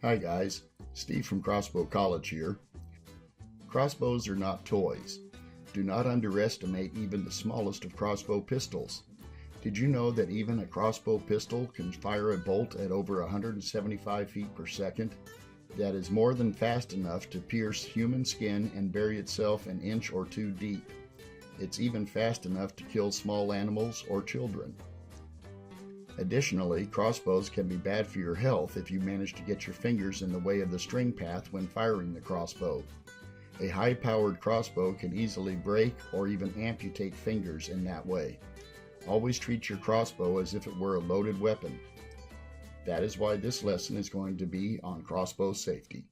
Hi guys, Steve from Crossbow College here. Crossbows are not toys. Do not underestimate even the smallest of crossbow pistols. Did you know that even a crossbow pistol can fire a bolt at over 175 feet per second? That is more than fast enough to pierce human skin and bury itself an inch or two deep. It's even fast enough to kill small animals or children. Additionally, crossbows can be bad for your health if you manage to get your fingers in the way of the string path when firing the crossbow. A high-powered crossbow can easily break or even amputate fingers in that way. Always treat your crossbow as if it were a loaded weapon. That is why this lesson is going to be on crossbow safety.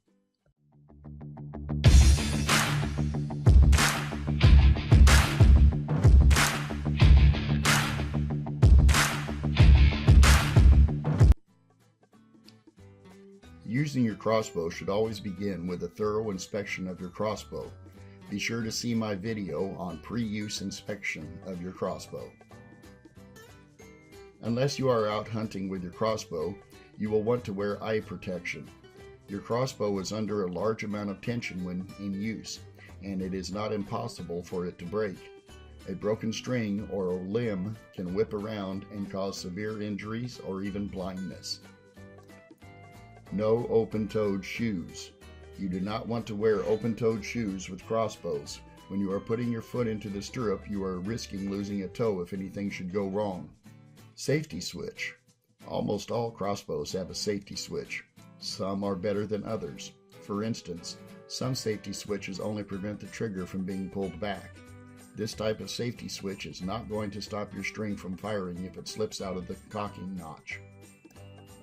Using your crossbow should always begin with a thorough inspection of your crossbow. Be sure to see my video on pre-use inspection of your crossbow. Unless you are out hunting with your crossbow, you will want to wear eye protection. Your crossbow is under a large amount of tension when in use, and it is not impossible for it to break. A broken string or a limb can whip around and cause severe injuries or even blindness. No open-toed shoes. You do not want to wear open-toed shoes with crossbows. When you are putting your foot into the stirrup, you are risking losing a toe if anything should go wrong. Safety switch. Almost all crossbows have a safety switch. Some are better than others. For instance, some safety switches only prevent the trigger from being pulled back. This type of safety switch is not going to stop your string from firing if it slips out of the cocking notch.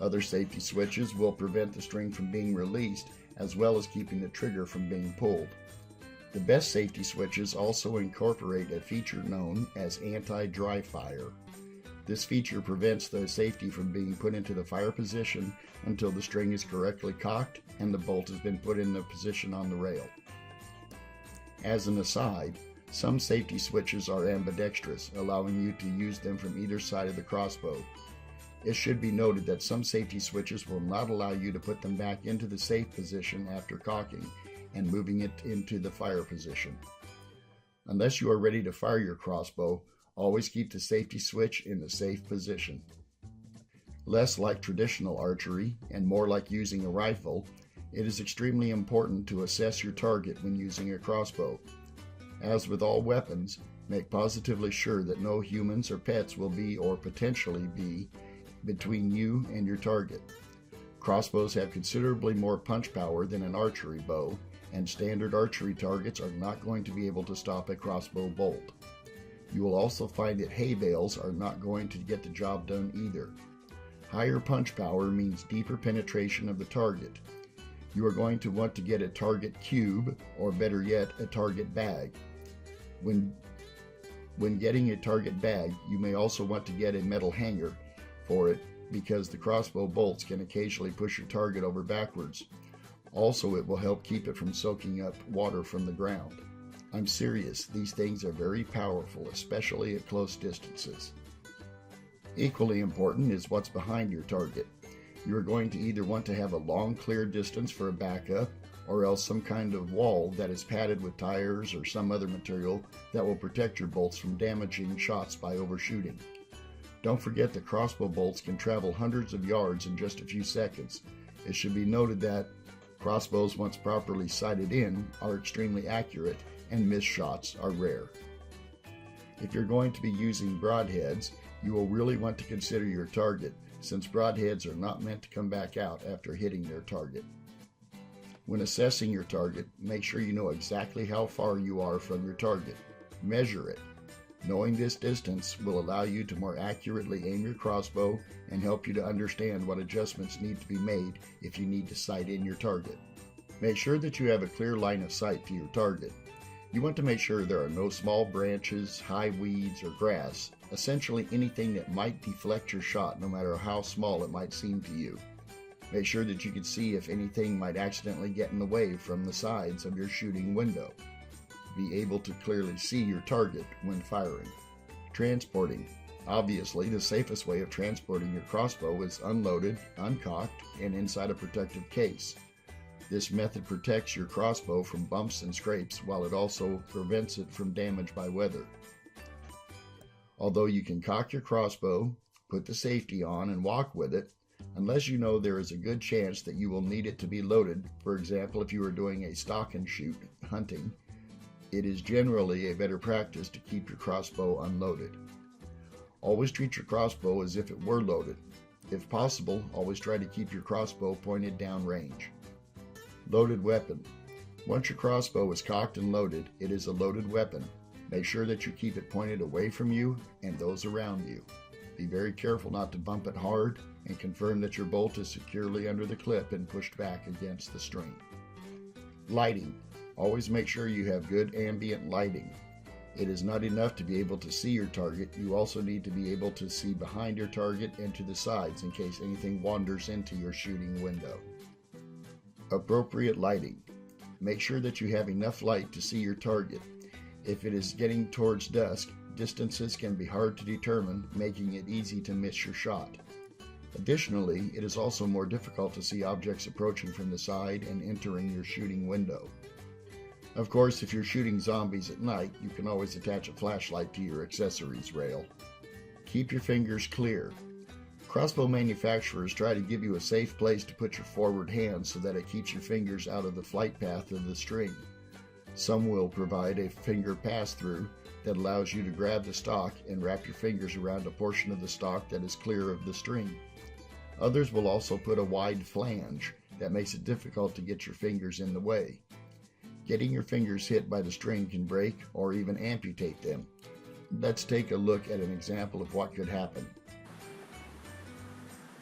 Other safety switches will prevent the string from being released, as well as keeping the trigger from being pulled. The best safety switches also incorporate a feature known as anti-dry fire. This feature prevents the safety from being put into the fire position until the string is correctly cocked and the bolt has been put in the position on the rail. As an aside, some safety switches are ambidextrous, allowing you to use them from either side of the crossbow. It should be noted that some safety switches will not allow you to put them back into the safe position after cocking and moving it into the fire position. Unless you are ready to fire your crossbow, always keep the safety switch in the safe position. Less like traditional archery and more like using a rifle, it is extremely important to assess your target when using a crossbow. As with all weapons, make positively sure that no humans or pets will be or potentially be between you and your target. Crossbows have considerably more punch power than an archery bow, and standard archery targets are not going to be able to stop a crossbow bolt. You will also find that hay bales are not going to get the job done either. Higher punch power means deeper penetration of the target. You are going to want to get a target cube, or better yet, a target bag. When getting a target bag, you may also want to get a metal hanger for it because the crossbow bolts can occasionally push your target over backwards. Also, it will help keep it from soaking up water from the ground. I'm serious, these things are very powerful, especially at close distances. Equally important is what's behind your target. You are going to either want to have a long clear distance for a backup, or else some kind of wall that is padded with tires or some other material that will protect your bolts from damaging shots by overshooting. Don't forget that crossbow bolts can travel hundreds of yards in just a few seconds. It should be noted that crossbows, once properly sighted in, are extremely accurate and missed shots are rare. If you're going to be using broadheads, you will really want to consider your target, since broadheads are not meant to come back out after hitting their target. When assessing your target, make sure you know exactly how far you are from your target. Measure it. Knowing this distance will allow you to more accurately aim your crossbow and help you to understand what adjustments need to be made if you need to sight in your target. Make sure that you have a clear line of sight to your target. You want to make sure there are no small branches, high weeds, or grass, essentially anything that might deflect your shot no matter how small it might seem to you. Make sure that you can see if anything might accidentally get in the way from the sides of your shooting window. Be able to clearly see your target when firing. Transporting. Obviously, the safest way of transporting your crossbow is unloaded, uncocked, and inside a protective case. This method protects your crossbow from bumps and scrapes, while it also prevents it from damage by weather. Although you can cock your crossbow, put the safety on, and walk with it, unless you know there is a good chance that you will need it to be loaded, for example if you are doing a stock and shoot hunting, it is generally a better practice to keep your crossbow unloaded. Always treat your crossbow as if it were loaded. If possible, always try to keep your crossbow pointed down range. Loaded weapon. Once your crossbow is cocked and loaded, it is a loaded weapon. Make sure that you keep it pointed away from you and those around you. Be very careful not to bump it hard, and confirm that your bolt is securely under the clip and pushed back against the string. Lighting. Always make sure you have good ambient lighting. It is not enough to be able to see your target, you also need to be able to see behind your target and to the sides in case anything wanders into your shooting window. Appropriate lighting. Make sure that you have enough light to see your target. If it is getting towards dusk, distances can be hard to determine, making it easy to miss your shot. Additionally, it is also more difficult to see objects approaching from the side and entering your shooting window. Of course, if you're shooting zombies at night, you can always attach a flashlight to your accessories rail. Keep your fingers clear. Crossbow manufacturers try to give you a safe place to put your forward hand so that it keeps your fingers out of the flight path of the string. Some will provide a finger pass-through that allows you to grab the stock and wrap your fingers around a portion of the stock that is clear of the string. Others will also put a wide flange that makes it difficult to get your fingers in the way. Getting your fingers hit by the string can break or even amputate them. Let's take a look at an example of what could happen.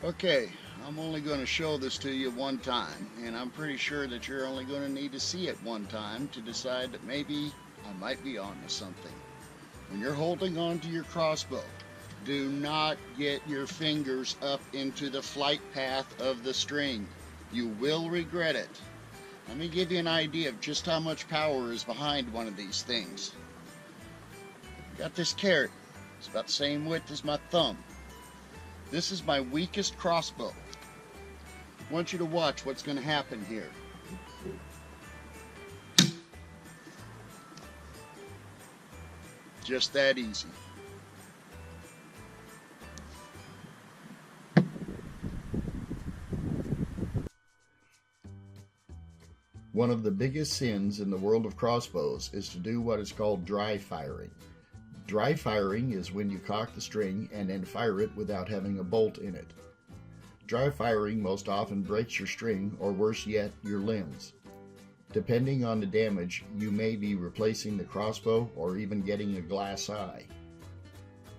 Okay, I'm only going to show this to you one time, and I'm pretty sure that you're only going to need to see it one time to decide that maybe I might be onto something. When you're holding on to your crossbow, do not get your fingers up into the flight path of the string. You will regret it. Let me give you an idea of just how much power is behind one of these things. Got this carrot. It's about the same width as my thumb. This is my weakest crossbow. I want you to watch what's going to happen here. Just that easy. One of the biggest sins in the world of crossbows is to do what is called dry firing. Dry firing is when you cock the string and then fire it without having a bolt in it. Dry firing most often breaks your string, or worse yet, your limbs. Depending on the damage, you may be replacing the crossbow or even getting a glass eye.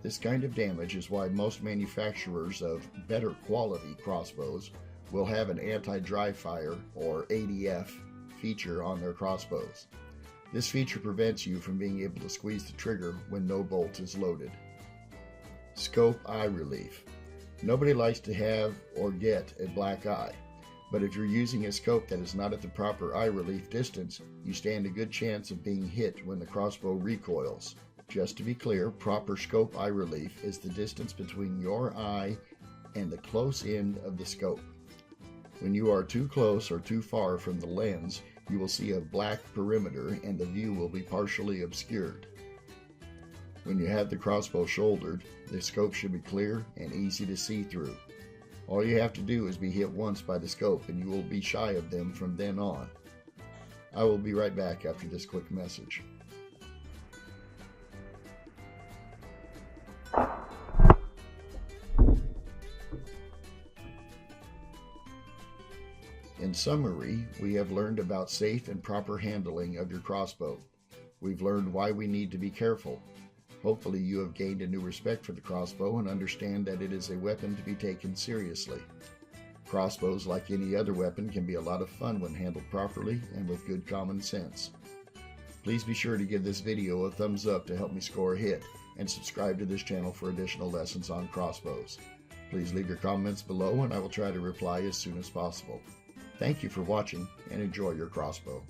This kind of damage is why most manufacturers of better quality crossbows will have an anti-dry fire, or ADF, feature on their crossbows. This feature prevents you from being able to squeeze the trigger when no bolt is loaded. Scope eye relief. Nobody likes to have or get a black eye, but if you're using a scope that is not at the proper eye relief distance, you stand a good chance of being hit when the crossbow recoils. Just to be clear, proper scope eye relief is the distance between your eye and the close end of the scope. When you are too close or too far from the lens, you will see a black perimeter and the view will be partially obscured. When you have the crossbow shouldered, the scope should be clear and easy to see through. All you have to do is be hit once by the scope and you will be shy of them from then on. I will be right back after this quick message. In summary, we have learned about safe and proper handling of your crossbow. We've learned why we need to be careful. Hopefully you have gained a new respect for the crossbow and understand that it is a weapon to be taken seriously. Crossbows, like any other weapon, can be a lot of fun when handled properly and with good common sense. Please be sure to give this video a thumbs up to help me score a hit, and subscribe to this channel for additional lessons on crossbows. Please leave your comments below and I will try to reply as soon as possible. Thank you for watching and enjoy your crossbow.